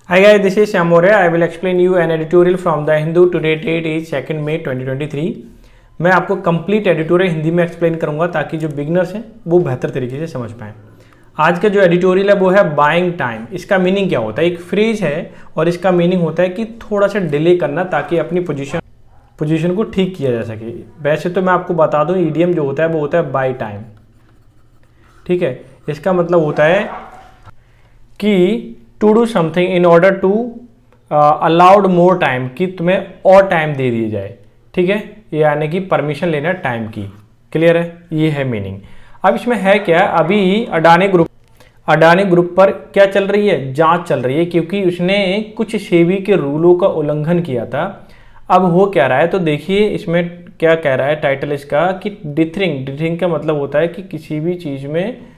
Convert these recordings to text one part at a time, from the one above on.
Hi guys, this is Shyam Moria. I will explain you an editorial from the Hindu. Today date is 2nd May 2023. मैं आपको complete editorial Hindi में explain करूंगा ताकि जो beginners हैं वो बेहतर तरीके से समझ पाएँ। आज का जो एडिटोरियल है वो है बाइंग टाइम। इसका मीनिंग क्या होता है? एक फ्रेज है और इसका मीनिंग होता है कि थोड़ा सा डिले करना ताकि अपनी पोजीशन को ठीक किया जा सके। वैसे तो मैं आपको बता दूं ईडीएम जो होता है वो होता है बाय टाइम, ठीक है। इसका मतलब होता है कि to do something in order to allowed more time, कि तुम्हें और टाइम दे दिया जाए, ठीक है। यानी कि परमिशन लेना टाइम की। क्लियर है? ये है मीनिंग। अब इसमें है क्या, अभी अडानी ग्रुप पर क्या चल रही है? जांच चल रही है, क्योंकि उसने कुछ सेबी के रूलों का उल्लंघन किया था। अब हो क्या रहा है तो देखिए इसमें क्या कह रहा है टाइटल इसका कि डिथरिंग का मतलब होता है कि किसी भी चीज़ में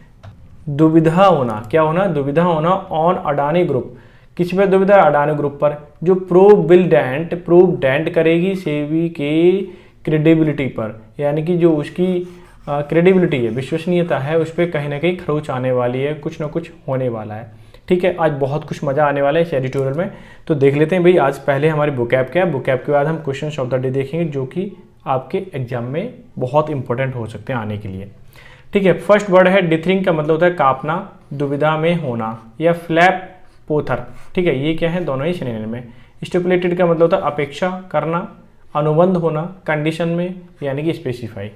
दुविधा होना। क्या होना? दुविधा होना ऑन अडानी ग्रुप। किसी पर दुविधा? अडानी ग्रुप पर, जो प्रूव डेंट करेगी सेबी के क्रेडिबिलिटी पर, यानी कि जो उसकी क्रेडिबिलिटी है, विश्वसनीयता है, उस पर कहीं ना कहीं खरोच आने वाली है, कुछ ना कुछ होने वाला है, ठीक है। आज बहुत कुछ मज़ा आने वाला है इस एडिटोरियल में, तो देख लेते हैं भाई। आज पहले हमारी बुकैप क्या है, बुकैप के बाद हम क्वेश्चन ऑफ द डे देखेंगे जो कि आपके एग्जाम में बहुत इंपॉर्टेंट हो सकते हैं आने के लिए, ठीक है। फर्स्ट वर्ड है डिथरिंग का मतलब होता है कांपना, दुविधा में होना या फ्लैप पोथर, ठीक है। ये क्या है? दोनों ही सिनोनिम में। स्टिपुलेटेड का मतलब होता है अपेक्षा करना, अनुबंध होना कंडीशन में, यानी कि स्पेसिफाई,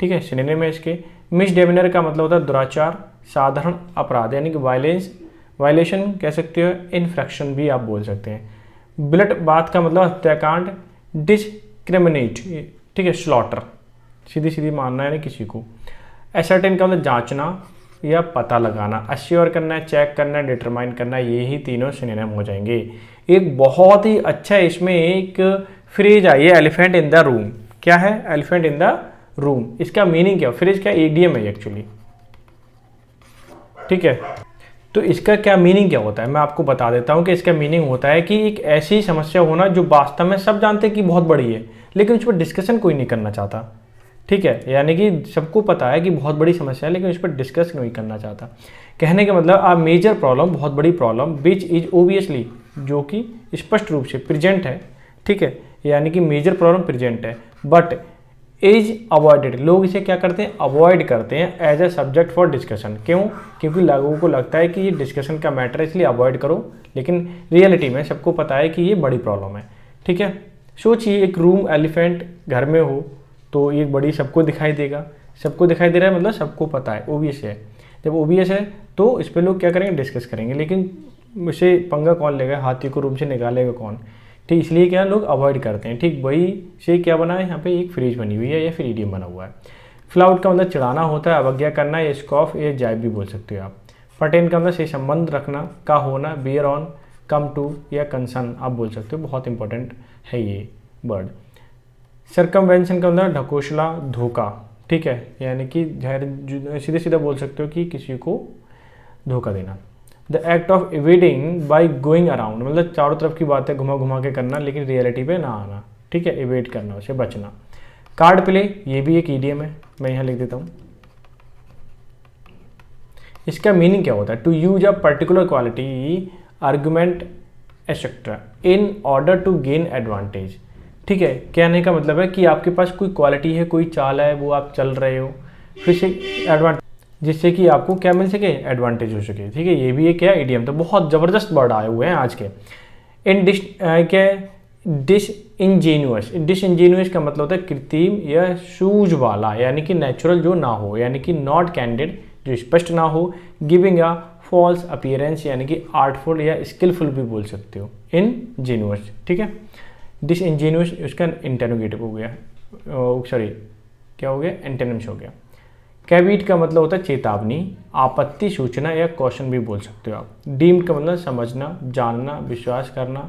ठीक है, सिनोनिम में इसके। मिसडेमिनर का मतलब होता है दुराचार, साधारण अपराध, यानी कि वायलेशन कह सकते हो, इन्फ्रैक्शन भी आप बोल सकते हैं। ब्लड बात का मतलब हत्याकांड, डिस्क्रिमिनेट, ठीक है, स्लॉटर, सीधी मारना यानी किसी को। एसर्टेन का मतलब जांचना या पता लगाना, अश्योर करना, चेक करना, डिटरमाइन करना, ये ही तीनों सिनोनिम हो जाएंगे। एक बहुत ही अच्छा इसमें एक फ्रेज आई है, एलिफेंट इन द रूम। क्या है? Elephant in the room. इसका मीनिंग क्या? फ्रेज क्या? ईडीएम है एक्चुअली, ठीक है। तो इसका क्या मीनिंग क्या होता है मैं आपको बता देता हूं कि इसका मीनिंग होता है कि एक ऐसी समस्या होना जो वास्तव में सब जानते हैं कि बहुत बड़ी है, लेकिन उस पर डिस्कशन कोई नहीं करना चाहता, ठीक है। यानी कि सबको पता है कि बहुत बड़ी समस्या है लेकिन उस पर डिस्कस नहीं करना चाहता। कहने का मतलब आ मेजर प्रॉब्लम, बहुत बड़ी प्रॉब्लम, विच इज ओबियसली, जो कि स्पष्ट रूप से प्रेजेंट है, ठीक है। यानी कि मेजर प्रॉब्लम प्रेजेंट है बट इज अवॉइडेड, लोग इसे क्या करते हैं? अवॉइड करते हैं as a subject for discussion. क्यों? क्योंकि लोगों को लगता है कि ये डिस्कशन का मैटर है इसलिए अवॉइड करो, लेकिन रियलिटी में सबको पता है कि ये बड़ी प्रॉब्लम है, ठीक है। सोचिए एक रूम एलिफेंट घर में हो तो ये बड़ी सबको दिखाई देगा, सबको दिखाई दे रहा है मतलब सबको पता है, ओबियस है। जब ओबियस है तो इस पर लोग क्या करेंगे? डिस्कस करेंगे, लेकिन उसे पंगा कौन लेगा? हाथी को रूम से निकालेगा कौन? ठीक, इसलिए क्या लोग अवॉइड करते हैं, ठीक। वही से क्या बना है यहाँ पे? एक फ्रेज बनी हुई है या फिर ईडियम बना हुआ है। फ्लाउट का मतलब चिढ़ाना होता है, अवज्ञा करना, या स्कॉफ या जायब भी बोल सकते हो आप। पर्टेन का मतलब से संबंध रखना, का होना, बियर ऑन, कम टू या कंसर्न आप बोल सकते हो, बहुत इंपॉर्टेंट है ये वर्ड। सर्कमवेंशन का मतलब ढकोसला, धोखा, ठीक है, यानी कि सीधे सीधा बोल सकते हो कि किसी को धोखा देना। The act of evading by going around, मतलब चारों तरफ की बातें घुमा घुमा के करना लेकिन रियलिटी पे ना आना, ठीक है, इवेड करना, उसे बचना। कार्ड प्ले, ये भी एक ईडीएम है, मैं यहाँ लिख देता हूँ। इसका मीनिंग क्या होता है? To use a particular quality, argument etcetera in order to gain advantage, ठीक है। कहने का मतलब है कि आपके पास कोई क्वालिटी है, कोई चाल है, वो आप चल रहे हो, फिर से एडवांटेज, जिससे कि आपको क्या मिल सके? एडवांटेज हो सके, ठीक है। ये भी एक क्या? ईडीएम। तो बहुत ज़बरदस्त वर्ड आए हुए हैं आज के। डिसइंजीनियस का मतलब होता है कृत्रिम या सूझ वाला, यानी कि नेचुरल जो ना हो, यानी कि नॉट कैंडिड जो स्पष्ट ना हो। गिविंग अ फॉल्स अपीयरेंस, यानी कि आर्टफुल या स्किलफुल भी बोल सकते हो। इनजेन्युअस, ठीक है। डिसइंजीनियस उसका इंटेरोगेटिव हो गया, सॉरी क्या हो गया? एंटेनिम्स हो गया। कैविट का मतलब होता है चेतावनी, आपत्ति सूचना या क्वेश्चन भी बोल सकते हो आप। डीम्ड का मतलब समझना, जानना, विश्वास करना।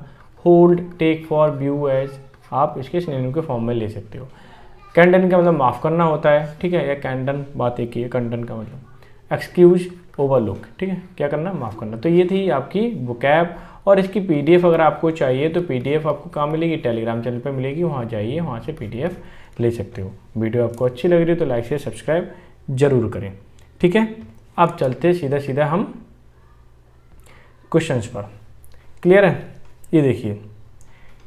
Hold, take for, view as, आप इसके सिनोनिम के फॉर्म में ले सकते हो। कैंडन का मतलब माफ़ करना होता है, ठीक है, या कैंडन बात एक ही है, कैंडन का मतलब एक्सक्यूज, ओवरलुक, ठीक है, क्या करना? माफ़ करना। तो ये थी आपकी बुकैब, और इसकी पीडीएफ अगर आपको चाहिए तो पीडीएफ आपको कहाँ मिलेगी? टेलीग्राम चैनल पे मिलेगी, वहाँ जाइए, वहाँ से पीडीएफ ले सकते हो। वीडियो आपको अच्छी लग रही है तो लाइक शेयर सब्सक्राइब जरूर करें, ठीक है। अब चलते सीधा सीधा हम क्वेश्चंस पर। क्लियर है। ये देखिए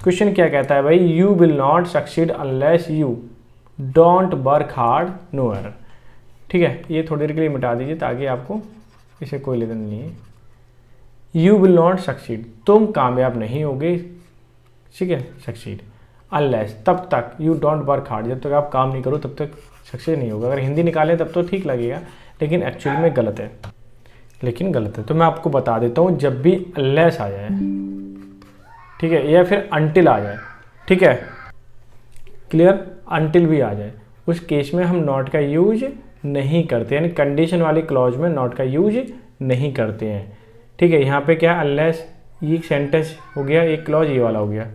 क्वेश्चन क्या कहता है भाई, you will not succeed unless you don't work hard no error. ठीक है, ये थोड़ी देर के लिए मिटा दीजिए ताकि आपको इसे कोई लेना नहीं है। यू विल नॉट सक्सीड, तुम कामयाब नहीं होगे, ठीक है, सक्सीड अनलेस, तब तक, यू डोंट वर्क हार्ड, जब तक आप काम नहीं करो तब तक सक्सेस नहीं होगा। अगर हिंदी निकालें तब तो ठीक लगेगा, लेकिन एक्चुअली में गलत है, तो मैं आपको बता देता हूँ, जब भी अनलेस आ जाए, ठीक है, या फिर अनटिल आ जाए, ठीक है, क्लियर, अनटिल भी आ जाए, उस केस में हम नॉट का यूज नहीं करते, यानी कंडीशन वाली क्लॉज में नॉट का यूज नहीं करते हैं। ठीक है, यहाँ पे क्या अनलेस, ये सेंटेंस हो गया, एक क्लॉज ये वाला हो गया।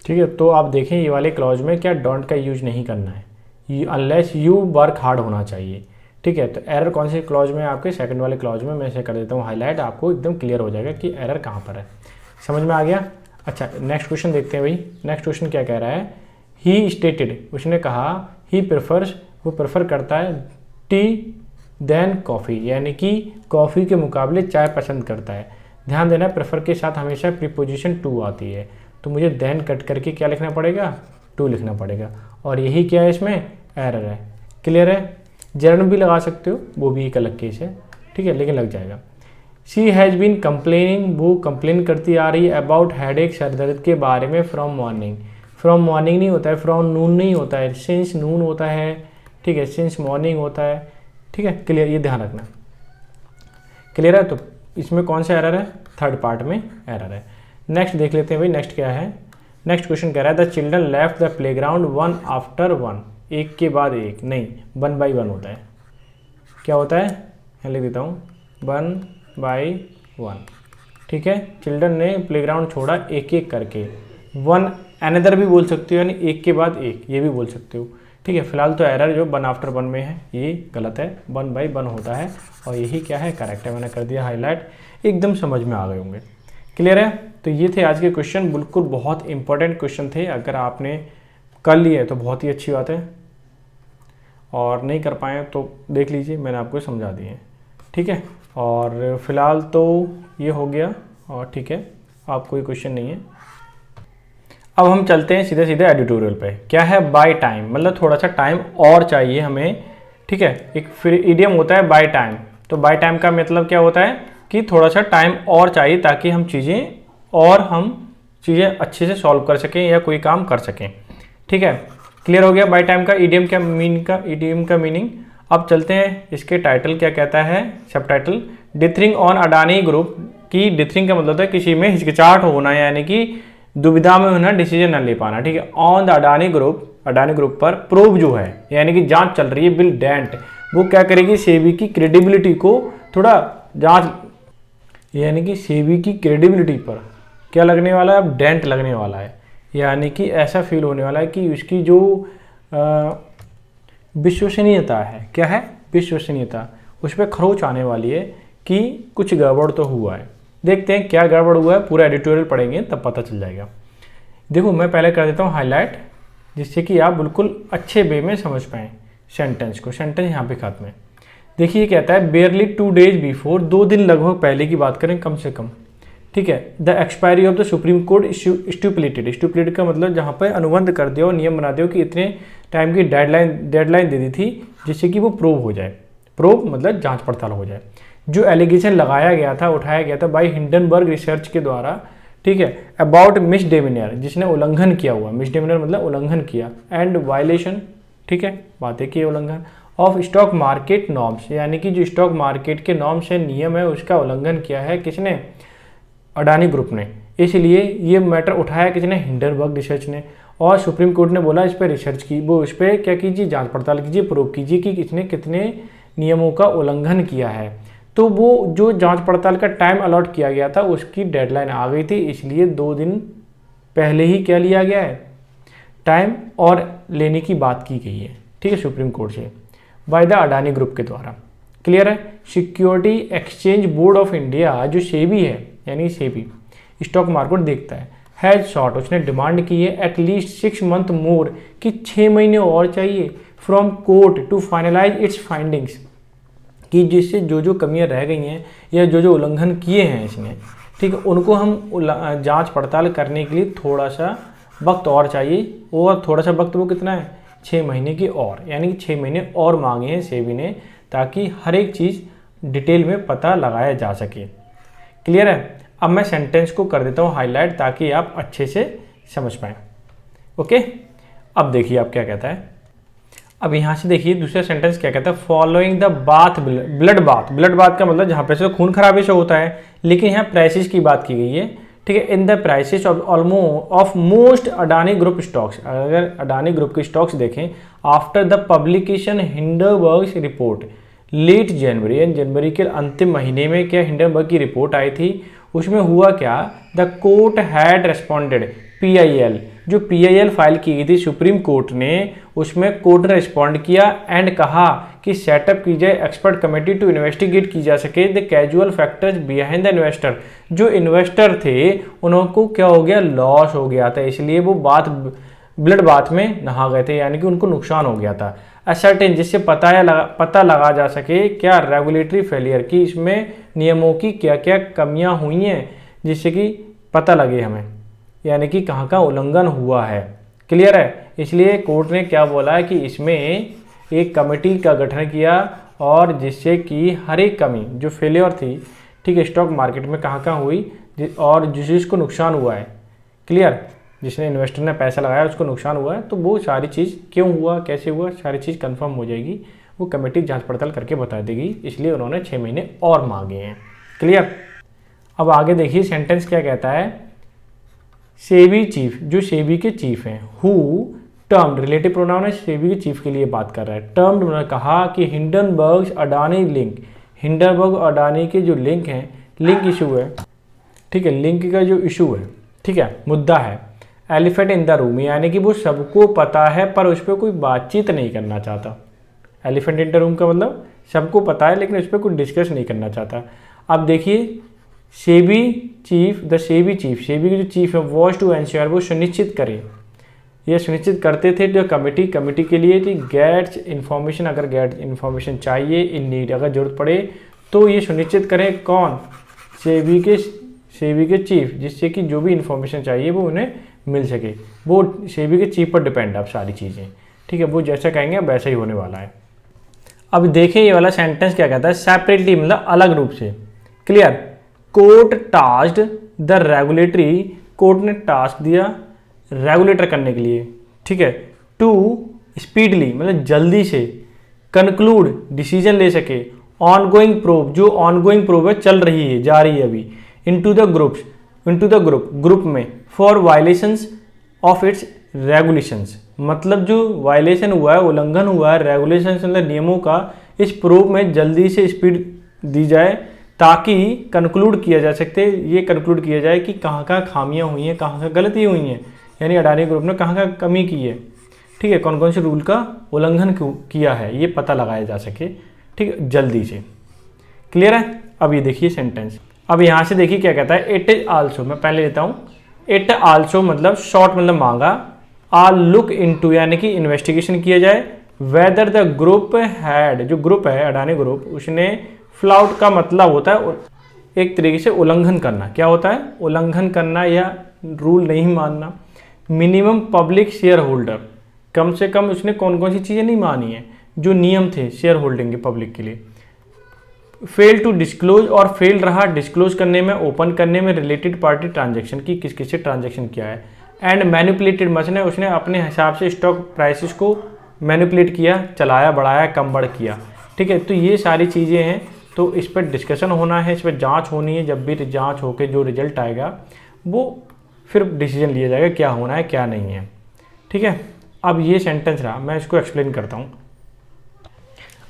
ठीक है, तो आप देखें ये वाले क्लॉज में क्या डोंट का यूज नहीं करना है, अनलेस यू वर्क हार्ड होना चाहिए। ठीक है, तो एरर कौन से क्लॉज में है आपके, सेकंड वाले क्लॉज में। मैं इसे कर देता हूँ हाईलाइट, आपको एकदम क्लियर हो जाएगा कि एरर कहाँ पर है। समझ में आ गया। अच्छा, नेक्स्ट क्वेश्चन देखते हैं भाई। नेक्स्ट क्वेश्चन क्या कह रहा है, ही स्टेटेड, उसने कहा, ही प्रेफर्स, वो प्रेफर करता है टी देन कॉफ़ी, यानी कि कॉफ़ी के मुकाबले चाय पसंद करता है। ध्यान देना, प्रेफर के साथ हमेशा प्रीपोजिशन टू आती है, तो मुझे देन कट करके क्या लिखना पड़ेगा, टू लिखना पड़ेगा, और यही क्या है इसमें एरर है। क्लियर है। जर्न भी लगा सकते हो, वो भी एक अलग केस है, ठीक है, लेकिन लग जाएगा। शी हैज़ बीन कंप्लेनिंग, वो कंप्लेन करती आ रही है अबाउट हेडेक, सर दर्द के बारे में, फ्रॉम मॉर्निंग। फ्रॉम मॉर्निंग नहीं होता है, फ्रॉम नून नहीं होता है, सिंस नून होता है, ठीक है, सिंस मॉर्निंग होता है, ठीक है, क्लियर, ये ध्यान रखना। क्लियर है। तो इसमें कौन सा एरर है, थर्ड पार्ट में एरर है। नेक्स्ट देख लेते हैं भाई, नेक्स्ट क्या है। नेक्स्ट क्वेश्चन कह रहा है the children left the playground one after one, एक के बाद एक नहीं, 1 by 1 होता है। क्या होता है, यहाँ लिख देता हूँ, 1 by 1, ठीक है। चिल्ड्रन ने प्लेग्राउंड छोड़ा एक एक करके, वन अनदर भी बोल सकते हो, यानी एक के बाद एक, ये भी बोल सकते हो, ठीक है। फिलहाल तो एरर जो 1 after 1 में है ये गलत है, 1 by 1 होता है, और यही क्या है, करेक्ट है। मैंने कर दिया हाईलाइट, एकदम समझ में आ गए होंगे। क्लियर है। तो ये थे आज के क्वेश्चन, बिल्कुल बहुत इंपॉर्टेंट क्वेश्चन थे। अगर आपने कर लिए तो बहुत ही अच्छी बात है, और नहीं कर पाए तो देख लीजिए, मैंने आपको समझा दिए, ठीक है। और फिलहाल तो ये हो गया, और ठीक है, आप कोई क्वेश्चन नहीं है। अब हम चलते हैं सीधे सीधे एडिटोरियल पे। क्या है, बाय टाइम, मतलब थोड़ा सा टाइम और चाहिए हमें, ठीक है। एक फिर इडियम होता है बाय टाइम, तो बाय टाइम का मतलब क्या होता है कि थोड़ा सा टाइम और चाहिए ताकि हम चीज़ें अच्छे से सॉल्व कर सकें या कोई काम कर सकें, ठीक है। क्लियर हो गया बाय टाइम का इडियम का मीनिंग। अब चलते हैं इसके टाइटल क्या कहता है, सब title, dithering on Adani group की। डिथरिंग का मतलब है किसी में हिचकिचाहट होना, यानी कि दुविधा में होना, डिसीजन न ले पाना, ठीक है। ऑन द अडानी ग्रुप पर प्रोब जो है, यानी कि जांच चल रही है, बिल डेंट, वो क्या करेगी, सेबी की क्रेडिबिलिटी को थोड़ा जांच, यानी कि सेबी की क्रेडिबिलिटी पर क्या लगने वाला है, अब डेंट लगने वाला है, यानी कि ऐसा फील होने वाला है कि उसकी जो विश्वसनीयता है, क्या है, विश्वसनीयता, उस पर खरोच आने वाली है कि कुछ गड़बड़ तो हुआ है। देखते हैं क्या गड़बड़ हुआ है, पूरा एडिटोरियल पढ़ेंगे तब पता चल जाएगा। देखो मैं पहले कर देता हूँ हाईलाइट, जिससे कि आप बिल्कुल अच्छे वे में समझ पाएँ सेंटेंस को। सेंटेंस यहाँ पे खत्म है। देखिए कहता है बेयरली 2 days बिफोर, 2 दिन लगभग पहले की बात करें कम से कम, ठीक है। The expiry of the supreme court stipulated का मतलब जहाँ पर अनुबंध कर दिया और नियम बना दिया कि इतने टाइम की डेडलाइन दे दी थी, जिससे कि वो प्रूव हो जाए। प्रूव मतलब जांच पड़ताल हो जाए। जो एलिगेशन लगाया गया था, उठाया गया था बाय हिंडनबर्ग रिसर्च के द्वारा, ठीक है, अबाउट मिसडेमिनियर, जिसने उल्लंघन किया हुआ, मिसडेमिनियर मतलब उल्लंघन किया, एंड वायलेशन, ठीक है, बातें की उल्लंघन, ऑफ स्टॉक मार्केट नॉर्म्स, यानी कि जो स्टॉक मार्केट के नॉर्म्स है, नियम है, उसका उल्लंघन किया है किसने, अडानी ग्रुप ने। इसलिए ये मैटर उठाया किसने, हिंडनबर्ग रिसर्च ने, और सुप्रीम कोर्ट ने बोला इस पर रिसर्च की, वो इस पर क्या कीजिए, जांच पड़ताल कीजिए, प्रूव कीजिए कि किसने कितने नियमों का उल्लंघन किया है। तो वो जो जांच पड़ताल का टाइम अलॉट किया गया था, उसकी डेडलाइन आ गई थी, इसलिए 2 दिन पहले ही क्या लिया गया है, टाइम और लेने की बात की गई है, ठीक है, सुप्रीम कोर्ट से बाय द अडानी ग्रुप के द्वारा। क्लियर है। Security exchange board of India, जो सेबी है, यानी सेबी स्टॉक मार्केट देखता है, हैज शॉर्ट, उसने डिमांड की है एटलीस्ट 6 months मोर, कि 6 महीने और चाहिए, from court to finalise its findings, कि जिससे जो जो कमियां रह गई हैं या जो जो उल्लंघन किए हैं इसने, ठीक है, उनको हम जांच पड़ताल करने के लिए थोड़ा सा वक्त और चाहिए, और थोड़ा सा वक्त वो कितना है, 6 महीने की और, यानी कि 6 महीने और मांगे हैं सेबी ने, ताकि हर एक चीज़ डिटेल में पता लगाया जा सके। क्लियर है। अब मैं सेंटेंस को कर देता हूँ हाईलाइट, ताकि आप अच्छे से समझ पाएँ। ओके, अब देखिए आप क्या कहता है। अब यहाँ से देखिए दूसरा सेंटेंस क्या कहता है, following the bath blood bath. Blood bath का मतलब जहाँ पे से खून खराबे से होता है, लेकिन यहाँ प्राइसेस की बात की गई है। ठीक है, in the prices of most Adani group stocks. अगर अडानी ग्रुप के स्टॉक्स देखें, after the publication Hindenburg report late January, यानी जनवरी के अंतिम महीने में क्या हिंडनबर्ग की रिपोर्ट आई थी, उसमें हुआ क्या, the court had responded, PIL, जो PIL फाइल की गई थी सुप्रीम कोर्ट ने, उसमें कोर्ट ने रिस्पॉन्ड किया एंड कहा कि सेटअप की जाए एक्सपर्ट कमेटी टू इन्वेस्टिगेट की जा सके the casual factors behind the investor. जो इन्वेस्टर थे उनको क्या हो गया, लॉस हो गया था, इसलिए वो ब्लड बाथ में नहा गए थे, यानी कि उनको नुकसान हो गया था। असर्टेन, जिससे पता लगा जा सके क्या, रेगुलेटरी फेलियर की, इसमें नियमों की क्या क्या कमियां हुई हैं, जिससे कि पता लगे हमें, यानी कि कहाँ का उल्लंघन हुआ है। क्लियर है। इसलिए कोर्ट ने क्या बोला है कि इसमें एक कमेटी का गठन किया, और जिससे कि हर एक कमी जो फेलियर थी, ठीक है, स्टॉक मार्केट में कहाँ हुई, और जिसको नुकसान हुआ है, क्लियर, जिसने इन्वेस्टर ने पैसा लगाया उसको नुकसान हुआ है, तो वो सारी चीज़ क्यों हुआ, कैसे हुआ, सारी चीज़ कंफर्म हो जाएगी, वो कमेटी जांच पड़ताल करके बता देगी। इसलिए उन्होंने 6 महीने और मांगे हैं। क्लियर। अब आगे देखिए सेंटेंस क्या कहता है, सेबी चीफ, जो सेबी के चीफ हैं, हु टर्म्ड, रिलेटिव प्रोनाउन है, सेबी के चीफ के लिए बात कर रहा है। टर्म्ड ने कहा कि Hindenburg Adani link, Hindenburg Adani के जो लिंक हैं, लिंक इशू है, ठीक है, लिंक का जो इशू है, ठीक है, मुद्दा है, एलिफेंट इन द रूम, यानी कि वो सबको पता है पर उस पर कोई बातचीत नहीं करना चाहता। एलिफेंट इन द रूम का मतलब सबको पता है लेकिन उस पर कोई डिस्कस नहीं करना चाहता। अब देखिए SEBI chief, the SEBI chief, SEBI के जो चीफ है, वॉज टू एंश्योर, वो सुनिश्चित करे, ये सुनिश्चित करते थे जो कमेटी के लिए थी, गेट्स इन्फॉर्मेशन, अगर गेट इन्फॉर्मेशन चाहिए, इन नीड, अगर जरूरत पड़े तो ये सुनिश्चित करें, कौन, सेबी के चीफ, जिससे कि जो भी इन्फॉर्मेशन चाहिए वो उन्हें मिल सके। वो सेबी के चीफ पर डिपेंड है अब सारी चीज़ें, ठीक है, वो जैसा कहेंगे वैसा ही होने वाला है। अब देखिए ये वाला सेंटेंस क्या कहता है, सेपरेटली मतलब अलग रूप से। Clear. Court tasked the regulatory, court ने टास्क दिया रेगुलेटर करने के लिए, ठीक है, टू स्पीडली मतलब जल्दी से, कंक्लूड डिसीजन ले सके, ऑनगोइंग प्रोब, जो ऑनगोइंग प्रोब है चल रही है, जा रही है अभी, इनटू द ग्रुप में, for violations of its regulations, मतलब जो वायलेशन हुआ है, उल्लंघन हुआ है रेगुलेशन मतलब नियमों का, इस प्रोब में जल्दी से स्पीड दी जाए ताकि कंक्लूड किया जा सकते, ये कंक्लूड किया जाए कि कहाँ कहाँ खामियां हुई हैं, कहाँ कहाँ गलती हुई हैं, यानी अडानी ग्रुप ने कहाँ कहाँ कमी की है, ठीक है, कौन कौन से रूल का उल्लंघन किया है, ये पता लगाया जा सके, ठीक है, जल्दी से। क्लियर है। अब ये देखिए सेंटेंस, अब यहाँ से देखिए क्या कहता है, इट इज आल्सो, मैं पहले लेता हूँ, इट आल्सो मतलब शॉर्ट मतलब मांगा, आल लुक इनटू यानी कि इन्वेस्टिगेशन किया जाए, वेदर द ग्रुप हैड, जो ग्रुप है अडानी ग्रुप, उसने फ्लाउट का मतलब होता है एक तरीके से उल्लंघन करना, क्या होता है, उल्लंघन करना या रूल नहीं मानना। मिनिमम पब्लिक शेयर होल्डर, कम से कम उसने कौन कौन सी चीज़ें नहीं मानी है जो नियम थे शेयर होल्डिंग के पब्लिक के लिए। फेल टू डिस्क्लोज, और फेल रहा डिस्क्लोज करने में, ओपन करने में, रिलेटेड पार्टी ट्रांजैक्शन की, किस किस से ट्रांजैक्शन किया है। एंड मैनिपुलेटेड मसने, उसने अपने हिसाब से स्टॉक प्राइसेस को मैनिपुलेट किया, चलाया बढ़ाया कम बढ़ किया, ठीक है। तो ये सारी चीज़ें हैं, तो इस पर डिस्कशन होना है, इस पर जांच होनी है, जब भी जांच होकर जो रिजल्ट आएगा वो फिर डिसीजन लिया जाएगा क्या होना है क्या नहीं है, ठीक है। अब ये सेंटेंस रहा, मैं इसको एक्सप्लेन करता हूँ।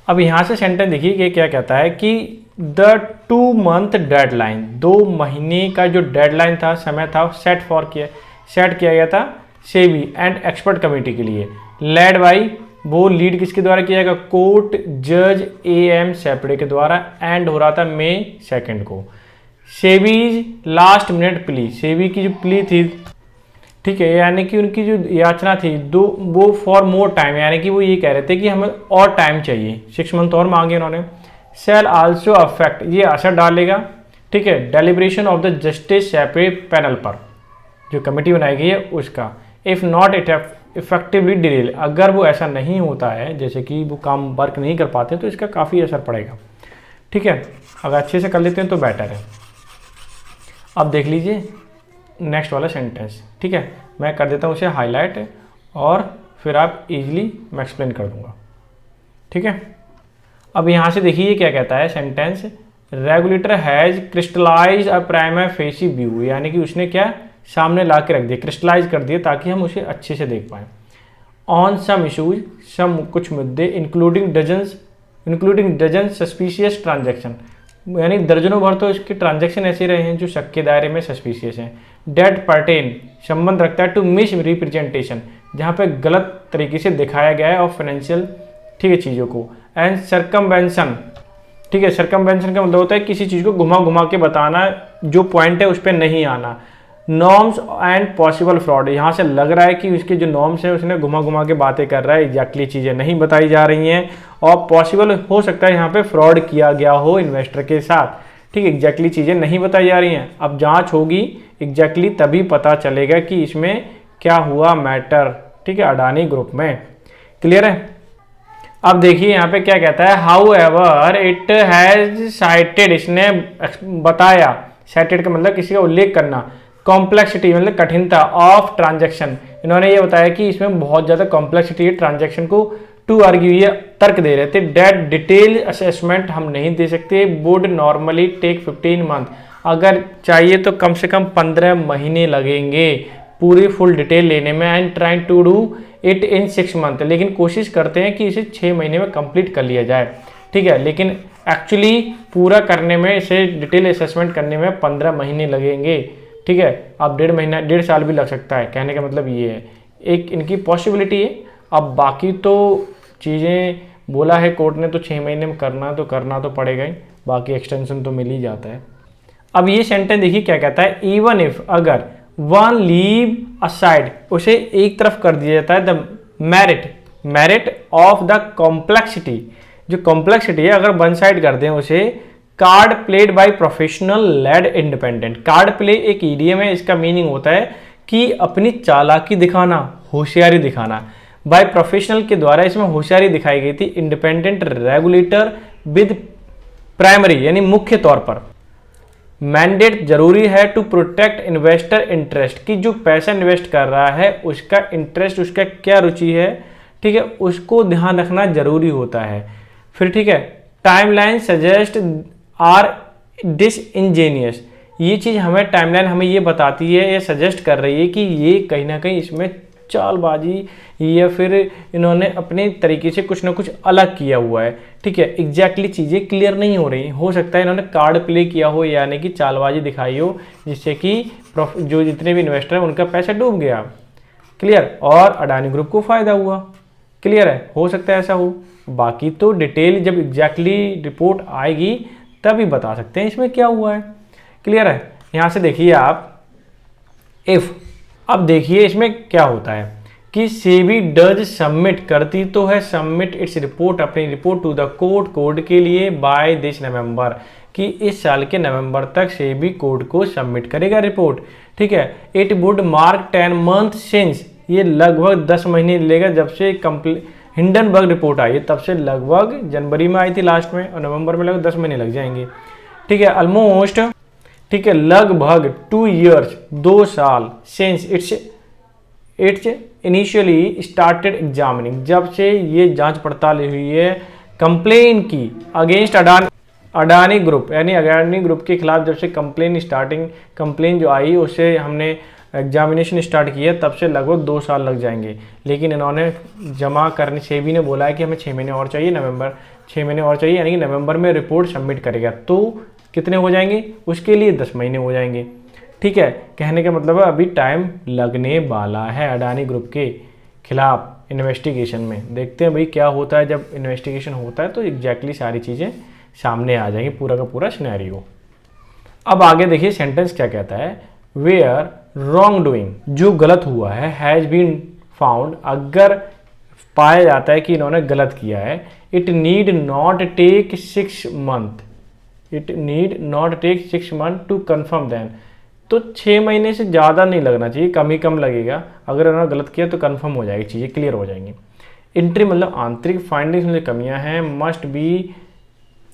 अब यहाँ से सेंटेंस देखिए कि क्या कहता है कि द 2 month डेडलाइन, 2 महीने का जो डेडलाइन था, समय था, सेट किया गया था सेबी एंड एक्सपर्ट कमेटी के लिए, लेड बाई, वो लीड किसके द्वारा किया जाएगा, कोर्ट जज AM सेपड़े के द्वारा, एंड हो रहा था May 2 को। SEBI's last minute plea, SEBI की जो प्ली थी, ठीक है, यानी कि उनकी जो याचना थी वो फॉर मोर टाइम, यानी कि वो ये कह रहे थे कि हमें और टाइम चाहिए, 6 month और मांगे उन्होंने। सेल आल्सो अफेक्ट, ये असर डालेगा, ठीक है, deliberation of the justice separate panel पर जो कमेटी बनाई गई है उसका। If not it effectively delay, अगर वो ऐसा नहीं होता है, जैसे कि वो काम वर्क नहीं कर पाते तो इसका काफ़ी असर पड़ेगा। ठीक है, अगर अच्छे से कर लेते हैं तो बेटर है। अब देख लीजिए नेक्स्ट वाला सेंटेंस। ठीक है, मैं कर देता हूँ उसे हाईलाइट और फिर आप इजीली मैं एक्सप्लेन कर दूंगा। ठीक है, अब यहाँ से देखिए क्या कहता है sentence, regulator has crystallise a prima facie view, यानी कि उसने क्या सामने ला के रख दिया, क्रिस्टलाइज कर दिया ताकि हम उसे अच्छे से देख पाएँ। ऑन सम इशूज, सम कुछ मुद्दे, इंक्लूडिंग डजन सस्पिशियस ट्रांजैक्शन, यानी दर्जनों भर तो इसके ट्रांजैक्शन ऐसे रहे हैं जो शक के दायरे में सस्पिशियस हैं। डेट पर्टेन, संबंध रखता है टू मिस रिप्रेजेंटेशन, जहाँ पे गलत तरीके से दिखाया गया है और फाइनेंशियल, ठीक है, चीज़ों को। एंड सर्कमवेंशन, ठीक है, सर्कमवेंशन का मतलब होता है किसी चीज़ को घुमा घुमा के बताना, जो पॉइंट है उस पर नहीं आना। नॉर्म्स एंड पॉसिबल फ्रॉड, यहाँ से लग रहा है कि उसके जो नॉर्म्स हैं उसने घुमा घुमा के बातें कर रहा है, एग्जैक्टली चीज़ें नहीं बताई जा रही हैं, और पॉसिबल हो सकता है यहाँ पे फ्रॉड किया गया हो इन्वेस्टर के साथ। ठीक है, एग्जैक्टली चीज़ें नहीं बताई जा रही हैं। अब जांच होगी एग्जैक्टली तभी पता चलेगा कि इसमें क्या हुआ मैटर। ठीक है, अडानी ग्रुप में। क्लियर है। अब देखिए यहाँ पे क्या कहता है, however it has cited, इसने बताया, साइटेड का मतलब किसी का उल्लेख करना, कॉम्प्लेक्सिटी मतलब कठिनता ऑफ ट्रांजैक्शन, इन्होंने ये बताया कि इसमें बहुत ज़्यादा कॉम्प्लेक्सिटी है ट्रांजैक्शन को, टू आर्ग्यू, ये तर्क दे रहे थे, डेट डिटेल असेसमेंट हम नहीं दे सकते, वुड नॉर्मली टेक 15 मंथ, अगर चाहिए तो कम से कम 15 महीने लगेंगे पूरी फुल डिटेल लेने में, and trying to do it in 6 month, लेकिन कोशिश करते हैं कि इसे 6 महीने में कंप्लीट कर लिया जाए। ठीक है, लेकिन एक्चुअली पूरा करने में, इसे डिटेल असेसमेंट करने में 15 महीने लगेंगे। ठीक है, अब 1.5 साल भी लग सकता है, कहने का मतलब ये है, एक इनकी पॉसिबिलिटी है। अब बाकी तो चीज़ें बोला है कोर्ट ने तो 6 महीने में करना तो पड़ेगा ही, बाकी एक्सटेंशन तो मिल ही जाता है। अब ये सेंटेंस देखिए क्या कहता है, इवन इफ, अगर, वन लीव असाइड, उसे एक तरफ कर दिया जाता है, the merit of the complexity, जो कॉम्प्लेक्सिटी है अगर वन साइड कर दें उसे, card played by professional led independent, card play एक ईडीएम है, इसका मीनिंग होता है कि अपनी चालाकी दिखाना, होशियारी दिखाना, बाय प्रोफेशनल के द्वारा इसमें होशियारी दिखाई गई थी, इंडिपेंडेंट रेगुलेटर विद प्राइमरी यानी मुख्य तौर पर, मैंडेट जरूरी है टू प्रोटेक्ट इन्वेस्टर इंटरेस्ट, कि जो पैसा इन्वेस्ट कर रहा है उसका इंटरेस्ट, उसका क्या रुचि है, ठीक है, उसको ध्यान रखना जरूरी होता है। फिर ठीक है, टाइमलाइन सजेस्ट आर डिसइंजीनियस, ये चीज़ हमें टाइमलाइन हमें ये बताती है, ये सजेस्ट कर रही है कि ये कहीं ना कहीं इसमें चालबाजी या फिर इन्होंने अपने तरीके से कुछ ना कुछ अलग किया हुआ है। ठीक है, एग्जैक्टली चीज़ें क्लियर नहीं हो रही, हो सकता है इन्होंने कार्ड प्ले किया हो, यानी कि चालबाजी दिखाई हो, जिससे कि जो जितने भी इन्वेस्टर हैं उनका पैसा डूब गया। क्लियर, और अडानी ग्रुप को फ़ायदा हुआ। क्लियर है, हो सकता है ऐसा हो, बाकी तो डिटेल जब एग्जैक्टली रिपोर्ट आएगी तभी बता सकते हैं इसमें क्या हुआ है। क्लियर है, यहाँ से देखिए आप, इफ़, अब देखिए इसमें क्या होता है कि सेबी डज सबमिट, करती तो है सबमिट इट्स रिपोर्ट, अपनी रिपोर्ट टू द कोर्ट के लिए बाय दिस नवंबर, कि इस साल के नवंबर तक सेबी कोर्ट को सबमिट करेगा रिपोर्ट। ठीक है, it would mark 10 month since, ये लगभग 10 महीने लेगा जब से हिंडनबर्ग रिपोर्ट आई है, तब से लगभग जनवरी में आई थी लास्ट में, और नवंबर में लगभग 10 महीने लग जाएंगे। ठीक है, ऑलमोस्ट, ठीक है, लगभग 2 years, 2 साल, since it's initially started examining, जब से ये जांच पड़ताल हुई है कंप्लेन की अगेंस्ट अडानी ग्रुप, यानी अडानी ग्रुप के खिलाफ जब से कंप्लेन जो आई उससे हमने एग्जामिनेशन स्टार्ट किया, तब से लगभग 2 साल लग जाएंगे। लेकिन इन्होंने जमा करने, सेबी ने बोला है कि हमें 6 महीने और चाहिए, 6 महीने और चाहिए, यानी कि नवंबर में रिपोर्ट सबमिट करेगा, तो कितने हो जाएंगे, उसके लिए 10 महीने हो जाएंगे। ठीक है, कहने का मतलब है अभी टाइम लगने वाला है अडानी ग्रुप के खिलाफ इन्वेस्टिगेशन में। देखते हैं भाई क्या होता है, जब इन्वेस्टिगेशन होता है तो एग्जैक्टली सारी चीज़ें सामने आ जाएंगी, पूरा का पूरा सिनेरियो। अब आगे देखिए सेंटेंस क्या कहता है, वेयर रॉन्ग डूइंग, जो गलत हुआ है, हैज़ बीन फाउंड, अगर पाया जाता है कि इन्होंने गलत किया है, it need not take 6 month, it need not take 6 months to confirm then. तो 6 महीने से ज़्यादा नहीं लगना चाहिए, कम ही कम लगेगा। अगर उन्होंने गलत किया तो कन्फर्म हो जाएगी, चीज़ें क्लियर हो जाएंगी। इंट्री मतलब आंतरिक फाइंडिंग्स में कमियां हैं, मस्ट बी,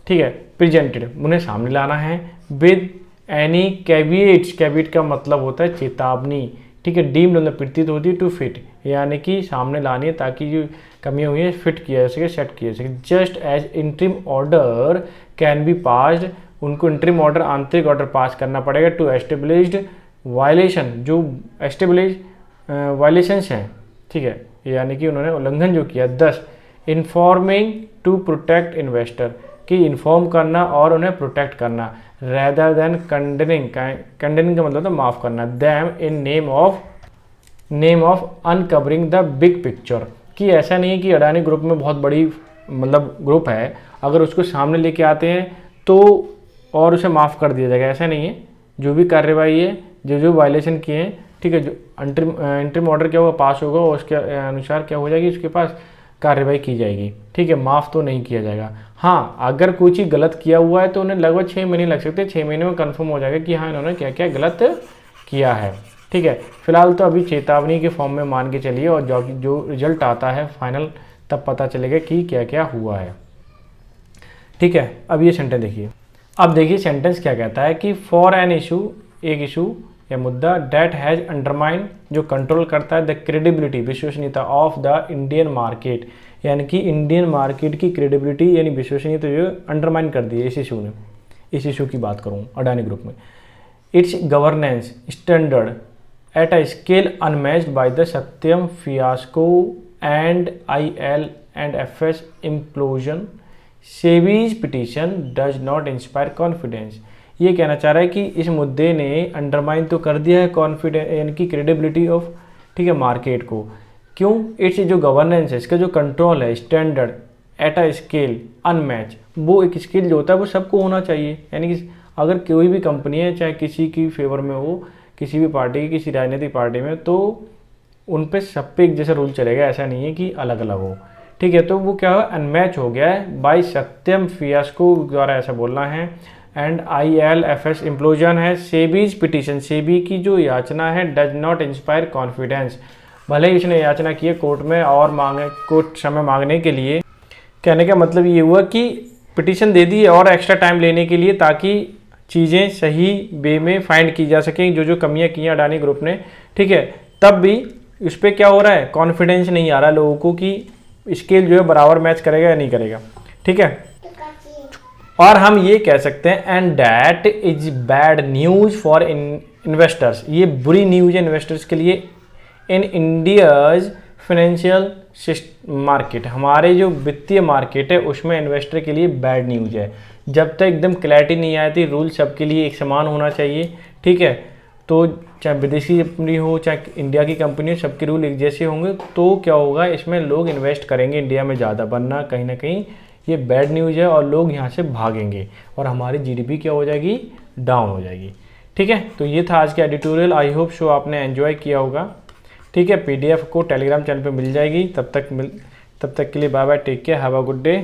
ठीक है, प्रेजेंटेड, उन्हें सामने लाना है, विद एनी कैविएट्स, कैविएट का मतलब होता है चेतावनी, ठीक है, डीम्ड मतलब प्रतीत होती है, टू फिट यानी कि सामने लानी है ताकि जो कमियां हुई है फिट किया जा सके, सेट किया जा सके। Just as interim order can be passed, उनको इंट्रीम ऑर्डर आंतरिक ऑर्डर पास करना पड़ेगा टू एस्टेब्लिश्ड वायलेशन, जो एस्टेब्लिश वायलेशंस हैं, ठीक है, यानी कि उन्होंने उल्लंघन जो किया। 10 इन्फॉर्मिंग टू प्रोटेक्ट इन्वेस्टर, कि इन्फॉर्म करना और उन्हें प्रोटेक्ट करना, रेदर देन कंडेनिंग, कंडेनिंग का मतलब तो माफ़ करना, them in name of uncovering the big picture, कि ऐसा नहीं है कि अडानी ग्रुप में बहुत बड़ी मतलब ग्रुप है, अगर उसको सामने लेके आते हैं तो और उसे माफ़ कर दिया जाएगा, ऐसा नहीं है। जो भी कार्रवाई है, जो वायलेशन किए हैं, ठीक है, जो इंट्रीम ऑर्डर क्या होगा पास होगा, उसके अनुसार क्या हो जाएगी, उसके पास कार्रवाई की जाएगी, ठीक है, माफ़ तो नहीं किया जाएगा। हाँ, अगर कोई चीज़ गलत किया हुआ है तो उन्हें लगभग 6 महीने लग सकते हैं, 6 महीने में कंफर्म हो जाएगा कि हाँ इन्होंने क्या क्या गलत किया है, ठीक है। फिलहाल तो अभी चेतावनी के फॉर्म में मान के चलिए, और जो रिजल्ट आता है फाइनल तब पता चलेगा कि क्या क्या हुआ है, ठीक है। अब ये सेंटेंस देखिए, अब देखिए सेंटेंस क्या कहता है कि फॉर एन इशू, एक इशू या मुद्दा, डेट हैज़ अंडरमाइन, जो कंट्रोल करता है द क्रेडिबिलिटी, विश्वसनीयता ऑफ द इंडियन मार्केट, यानी कि इंडियन मार्केट की क्रेडिबिलिटी यानी विश्वसनीयता जो अंडरमाइन कर दी है इस इशू ने। इस इशू की बात करूँ अडानी ग्रुप में, its governance standard at a scale unmatched by the Satyam fiasco and IL&FS implosion, SEBI's petition does not inspire confidence. ये कहना चाह रहा है कि इस मुद्दे ने अंडरमाइन तो कर दिया है कॉन्फिडेंस यानी कि क्रेडिबिलिटी ऑफ, ठीक है, मार्केट को। क्यों? इट्स जो गवर्नेंस है, इसका जो कंट्रोल है, standard at a scale unmatch, वो एक स्केल जो होता है वो सबको होना चाहिए, यानी कि अगर कोई भी कंपनी है चाहे किसी की फेवर में हो, किसी भी पार्टी की, किसी राजनीतिक पार्टी में, तो उन पे सब पे एक जैसा रूल चलेगा, ऐसा नहीं है कि अलग अलग हो, ठीक है। तो वो क्या है, अनमैच हो गया है बाय सत्यम फियास्को द्वारा, ऐसा बोलना है, एंड IL&FS इम्प्लोजन है, सेबीज पिटीशन, सेबी की जो याचना है, डज नॉट इंस्पायर कॉन्फिडेंस, भले ही इसने याचना की है कोर्ट में और कोर्ट समय मांगने के लिए, कहने का मतलब ये हुआ कि पिटीशन दे दी और एक्स्ट्रा टाइम लेने के लिए, ताकि चीज़ें सही वे में फाइंड की जा सकें, जो कमियां की हैं अडानी ग्रुप ने, ठीक है। तब भी उस पर क्या हो रहा है, कॉन्फिडेंस नहीं आ रहा लोगों को कि स्केल जो है बराबर मैच करेगा या नहीं करेगा, ठीक है। और हम ये कह सकते हैं and that is bad news for investors, ये बुरी न्यूज़ है इन्वेस्टर्स के लिए, इन इंडियाज फाइनेंशियल मार्केट, हमारे जो वित्तीय मार्केट है उसमें इन्वेस्टर के लिए बैड न्यूज़ है। जब तक एकदम क्लैरिटी नहीं आई थी, रूल सबके लिए एक समान होना चाहिए, ठीक है, तो चाहे विदेशी कंपनी हो चाहे इंडिया की कंपनी हो, सबके रूल एक जैसे होंगे, तो क्या होगा, इसमें लोग इन्वेस्ट करेंगे इंडिया में ज़्यादा, वरना कहीं ना कहीं ये बैड न्यूज़ है और लोग यहाँ से भागेंगे और हमारी GDP क्या हो जाएगी, डाउन हो जाएगी, ठीक है। तो ये था आज का एडिटोरियल, आई होप शो आपने एंजॉय किया होगा, ठीक है। PDF को टेलीग्राम चैनल पे मिल जाएगी, तब तक के लिए bye bye, take care, have a good day.